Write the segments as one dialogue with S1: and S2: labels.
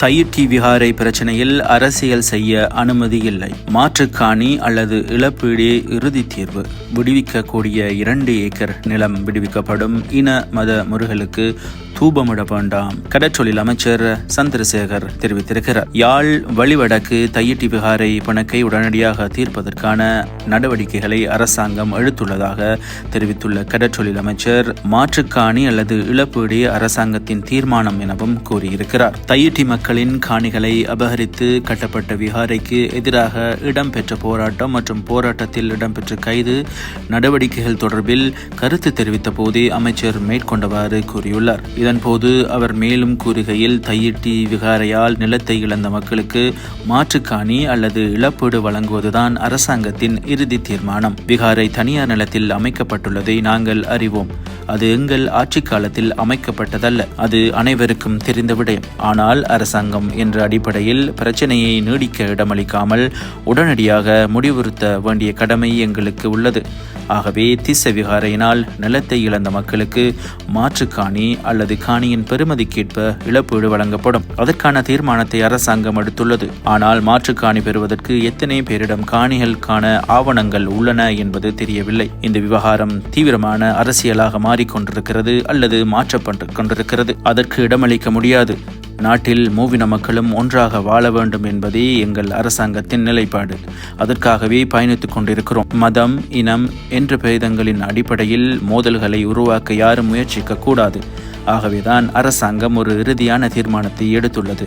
S1: தையிட்டி விகாரை பிரச்சனையில் அரசியல் செய்ய அனுமதி இல்லை. மாற்றுக்காணி அல்லது இழப்பீடே இறுதி தீர்வு. விடுவிக்கக்கூடிய 2 ஏக்கர் நிலம் விடுவிக்கப்படும். இன மத முறைகளுக்கு தூபமிட வேண்டாம். கடற்றொழில் அமைச்சர் சந்திரசேகர் தெரிவித்திருக்கிறார். யாழ் வழிவடக்கு தையிட்டி விகாரை பிணக்கை உடனடியாக தீர்ப்பதற்கான நடவடிக்கைகளை அரசாங்கம் எடுத்துள்ளதாக தெரிவித்துள்ள கடற்றொழில் அமைச்சர் மாற்றுக்காணி அல்லது இழப்பீடே அரசாங்கத்தின் தீர்மானம் எனவும் கூறியிருக்கிறார். தையிட்டி மக்களின் காணிகளை அபகரித்து கட்டப்பட்ட விகாரைக்கு எதிராக இடம்பெற்ற போராட்டம் மற்றும் போராட்டத்தில் இடம்பெற்ற கைது நடவடிக்கைகள் தொடர்பில் கருத்து தெரிவித்த போதே அமைச்சர் மேற்கொண்டவாறு கூறியுள்ளார். இதன்போது அவர் மேலும் கூறுகையில், தையிட்டி விகாரையால் நிலத்தை இழந்த மக்களுக்கு மாற்றுக்காணி அல்லது இழப்பீடு வழங்குவதுதான் அரசாங்கத்தின் இறுதி தீர்மானம். விகாரை தனியார் நிலத்தில் அமைக்கப்பட்டுள்ளதை நாங்கள் அறிவோம். அது எங்கள் ஆட்சி காலத்தில் அமைக்கப்பட்டதல்ல. அது அனைவருக்கும் தெரிந்த விடயம். ஆனால் அரசாங்கம் என்ற அடிப்படையில் பிரச்சனையை நீடிக்க இடமளிக்காமல் உடனடியாக முடிவுறுத்த வேண்டிய கடமை எங்களுக்கு உள்ளது. ஆகவே திஸ்ஸ விகாரையினால் நிலத்தை இழந்த மக்களுக்கு மாற்றுக்காணி அல்லது காணியின் பெறுமதிக்கேற்ப இழப்பீடு வழங்கப்படும். அதற்கான தீர்மானத்தை அரசாங்கம் எடுத்துள்ளது. ஆனால் மாற்றுக்காணி பெறுவதற்கு எத்தனை பேரிடம் காணிகளுக்கான ஆவணங்கள் உள்ளன என்பது தெரியவில்லை. இந்த விவகாரம் தீவிரமான அரசியலாக மாறிக்கொண்டிருக்கிறது அல்லது மாற்றப்பட்டு கொண்டிருக்கிறது. அதற்கு இடமளிக்க முடியாது. நாட்டில் மூவின மக்களும் ஒன்றாக வாழ வேண்டும் என்பதே எங்கள் அரசாங்கத்தின் நிலைப்பாடு. அதற்காகவே பயணித்துக் கொண்டிருக்கிறோம். மதம், இனம் என்ற பேதங்களின் அடிப்படையில் மோதல்களை உருவாக்க யாரும் முயற்சிக்க கூடாது. ஆகவேதான் அரசாங்கம் ஒரு இறுதியான தீர்மானத்தை எடுத்துள்ளது.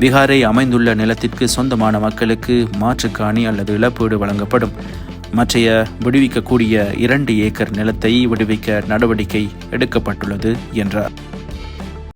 S1: விகாரை அமைந்துள்ள நிலத்திற்கு சொந்தமான மக்களுக்கு மாற்றுக்காணி அல்லது இழப்பீடு வழங்கப்படும். மற்றைய விடுவிக்கக்கூடிய 2 ஏக்கர் நிலத்தை விடுவிக்க நடவடிக்கை எடுக்கப்பட்டுள்ளது என்றார்.